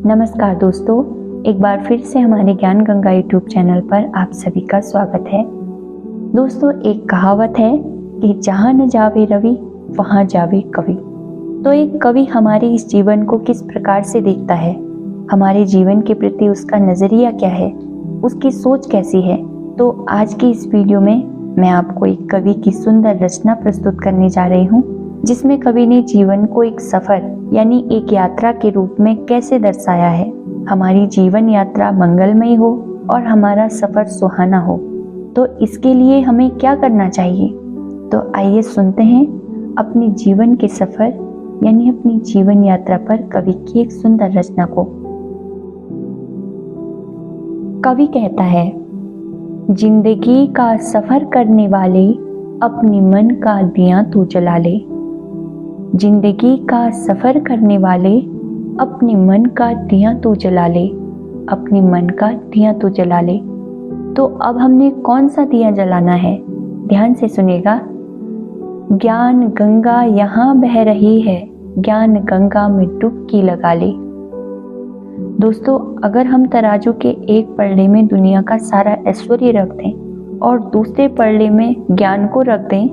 नमस्कार दोस्तों, एक बार फिर से हमारे ज्ञान गंगा यूट्यूब चैनल पर आप सभी का स्वागत है। दोस्तों, एक कहावत है कि जहाँ न जावे रवि वहाँ जावे कवि। तो एक कवि हमारे इस जीवन को किस प्रकार से देखता है, हमारे जीवन के प्रति उसका नजरिया क्या है, उसकी सोच कैसी है। तो आज की इस वीडियो में मैं आपको एक कवि की सुंदर रचना प्रस्तुत करने जा रही हूँ, जिसमें कवि ने जीवन को एक सफर यानी एक यात्रा के रूप में कैसे दर्शाया है। हमारी जीवन यात्रा मंगलमय हो और हमारा सफर सुहाना हो, तो इसके लिए हमें क्या करना चाहिए। तो आइए सुनते हैं अपने जीवन के सफर यानी अपनी जीवन यात्रा पर कवि की एक सुंदर रचना को। कवि कहता है, जिंदगी का सफर करने वाले अपने मन का दिया तो जला ले। जिंदगी का सफर करने वाले अपने मन का दिया तो जला ले, अपने मन का दिया तो जला ले। तो अब हमने कौन सा दिया जलाना है, ध्यान से सुनेगा। ज्ञान गंगा यहाँ बह रही है, ज्ञान गंगा में डुबकी लगा ले। दोस्तों, अगर हम तराजू के एक पल्ले में दुनिया का सारा ऐश्वर्य रख दें और दूसरे पल्ले में ज्ञान को रख दें,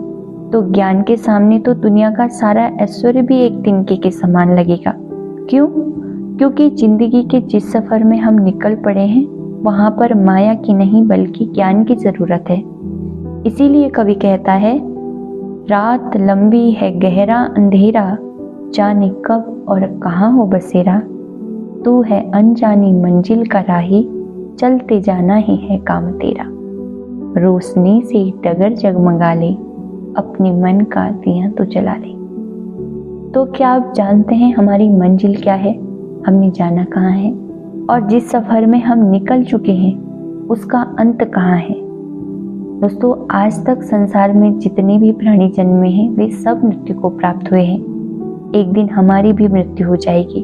तो ज्ञान के सामने तो दुनिया का सारा ऐश्वर्य भी एक तिनके के समान लगेगा। क्यों? क्योंकि जिंदगी के जिस सफर में हम निकल पड़े हैं, वहां पर माया की नहीं बल्कि ज्ञान की जरूरत है। इसीलिए कवि कहता है, रात लंबी है गहरा अंधेरा, जाने कब और कहाँ हो बसेरा। तू है अनजानी मंजिल का राही, चलते जाना ही है काम तेरा। रोशनी से डगर जगमगा ले, अपने मन का दिया तो जला ले। तो क्या आप जानते हैं हमारी मंजिल क्या है, हमने जाना कहाँ है, और जिस सफर में हम निकल चुके हैं उसका अंत कहाँ है। दोस्तों, आज तक संसार में जितने भी प्राणी जन्मे हैं वे सब मृत्यु को प्राप्त हुए हैं। एक दिन हमारी भी मृत्यु हो जाएगी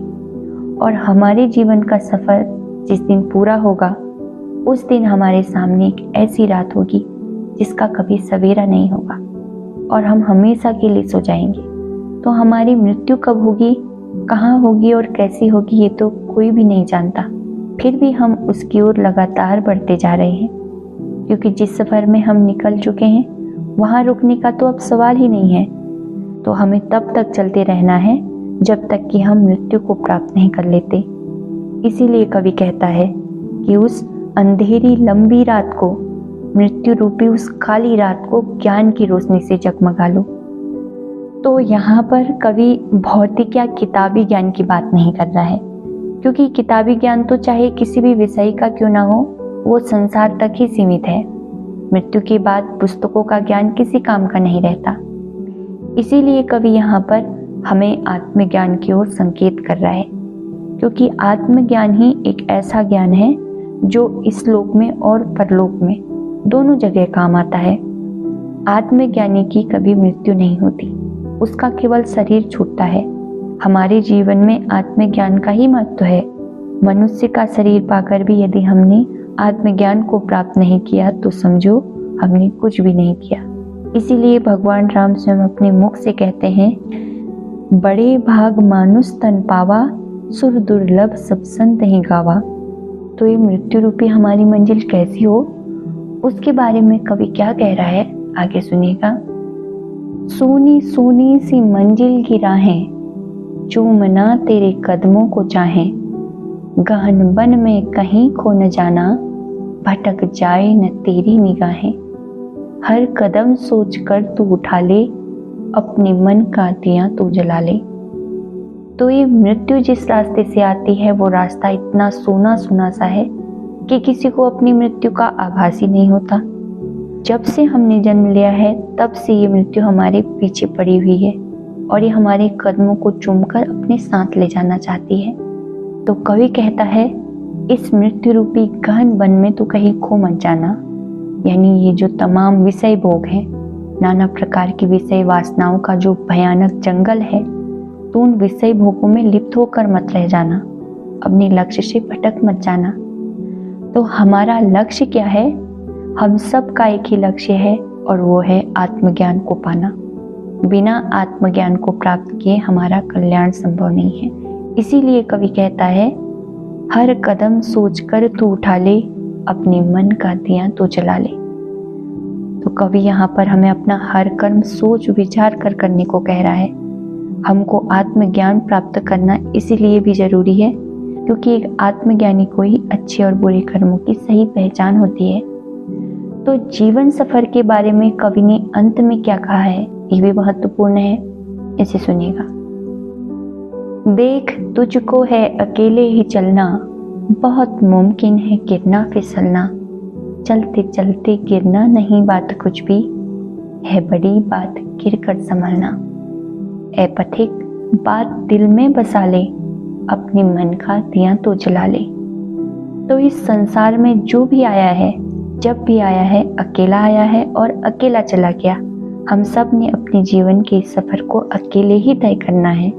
और हमारे जीवन का सफर जिस दिन पूरा होगा, उस दिन हमारे सामने एक ऐसी रात होगी जिसका कभी सवेरा नहीं होगा और हम हमेशा के लिए सो जाएंगे। तो हमारी मृत्यु कब होगी, कहाँ होगी और कैसी होगी, ये तो कोई भी नहीं जानता। फिर भी हम उसकी ओर लगातार बढ़ते जा रहे हैं, क्योंकि जिस सफर में हम निकल चुके हैं वहां रुकने का तो अब सवाल ही नहीं है। तो हमें तब तक चलते रहना है जब तक कि हम मृत्यु को प्राप्त नहीं कर लेते। इसीलिए कवि कहता है कि उस अंधेरी लंबी रात को, मृत्यु रूपी उस काली रात को ज्ञान की रोशनी से जगमगा लो। तो यहाँ पर कवि भौतिक या किताबी ज्ञान की बात नहीं कर रहा है, क्योंकि किताबी ज्ञान तो चाहे किसी भी विषय का क्यों ना हो, वो संसार तक ही सीमित है। मृत्यु के बाद पुस्तकों का ज्ञान किसी काम का नहीं रहता। इसीलिए कवि यहाँ पर हमें आत्मज्ञान की ओर संकेत कर रहा है, क्योंकि आत्मज्ञान ही एक ऐसा ज्ञान है जो इस लोक में और परलोक में दोनों जगह काम आता है। आत्मज्ञानी की कभी मृत्यु नहीं होती, उसका केवल शरीर छूटता है। हमारे जीवन में आत्मज्ञान का ही महत्व है। मनुष्य का शरीर पाकर भी यदि हमने आत्मज्ञान को प्राप्त नहीं किया तो समझो हमने कुछ भी नहीं किया। इसीलिए भगवान राम स्वयं अपने मुख से कहते हैं, बड़े भाग मानुष तन पावा, सुर दुर्लभ सब संत ही गावा। तो ये मृत्यु रूपी हमारी मंजिल कैसी हो, उसके बारे में कवि क्या कह रहा है, आगे सुनिएगा। सोनी सोनी सी मंजिल की राहें, चूमना तेरे कदमों को चाहें। गहन बन में कहीं खो न जाना, भटक जाए न तेरी निगाहें। हर कदम सोच कर तू उठा ले, अपने मन का दिया तू जला ले। तो ये मृत्यु जिस रास्ते से आती है वो रास्ता इतना सोना सुना सा है कि किसी को अपनी मृत्यु का आभास ही नहीं होता। जब से हमने जन्म लिया है तब से ये मृत्यु हमारे पीछे पड़ी हुई है और ये हमारे कदमों को चूमकर अपने साथ ले जाना चाहती है। तो कवि कहता है, इस मृत्यु रूपी गहन वन में तो कहीं खो मत जाना। यानी ये जो तमाम विषय भोग है, नाना प्रकार की विषय वासनाओं का जो भयानक जंगल है, तो उन विषय भोगों में लिप्त होकर मत रह जाना, अपने लक्ष्य से भटक मत जाना। तो हमारा लक्ष्य क्या है? हम सब का एक ही लक्ष्य है और वो है आत्मज्ञान को पाना। बिना आत्मज्ञान को प्राप्त किए हमारा कल्याण संभव नहीं है। इसीलिए कवि कहता है हर कदम सोचकर तू उठा ले, अपने मन का दिया तो जला ले। तो कवि यहाँ पर हमें अपना हर कर्म सोच विचार कर करने को कह रहा है। हमको आत्मज्ञान प्राप्त करना इसीलिए भी जरूरी है क्योंकि एक आत्मज्ञानी को ही अच्छे और बुरे कर्मों की सही पहचान होती है। तो जीवन सफर के बारे में कवि ने अंत में क्या कहा है ये भी महत्वपूर्ण है, इसे सुनिएगा। देख तुझको है अकेले ही चलना, बहुत मुमकिन है गिरना फिसलना। चलते चलते गिरना नहीं बात कुछ भी, है बड़ी बात गिर कर संभलना। ए पथिक बात दिल में बसा ले, अपने मन का दिया तो जला ले। तो इस संसार में जो भी आया है, जब भी आया है, अकेला आया है और अकेला चला गया। हम सब ने अपने जीवन के सफर को अकेले ही तय करना है।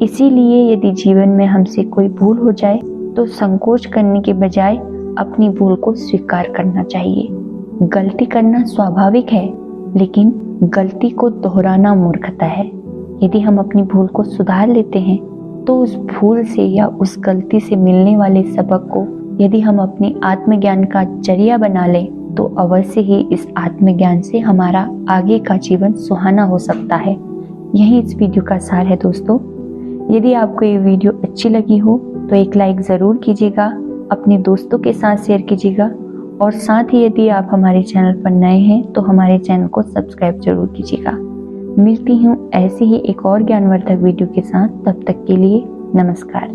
इसीलिए यदि जीवन में हमसे कोई भूल हो जाए तो संकोच करने के बजाय अपनी भूल को स्वीकार करना चाहिए। गलती करना स्वाभाविक है, लेकिन गलती को दोहराना मूर्खता है। यदि हम अपनी भूल को सुधार लेते हैं तो उस भूल से या उस गलती से मिलने वाले सबक को यदि हम अपने आत्मज्ञान का जरिया बना लें तो अवश्य ही इस आत्मज्ञान से हमारा आगे का जीवन सुहाना हो सकता है। यही इस वीडियो का सार है दोस्तों। यदि आपको ये वीडियो अच्छी लगी हो तो एक लाइक ज़रूर कीजिएगा, अपने दोस्तों के साथ शेयर कीजिएगा और साथ ही यदि आप हमारे चैनल पर नए हैं तो हमारे चैनल को सब्सक्राइब जरूर कीजिएगा। मिलती हूँ ऐसे ही एक और ज्ञानवर्धक वीडियो के साथ, तब तक के लिए नमस्कार।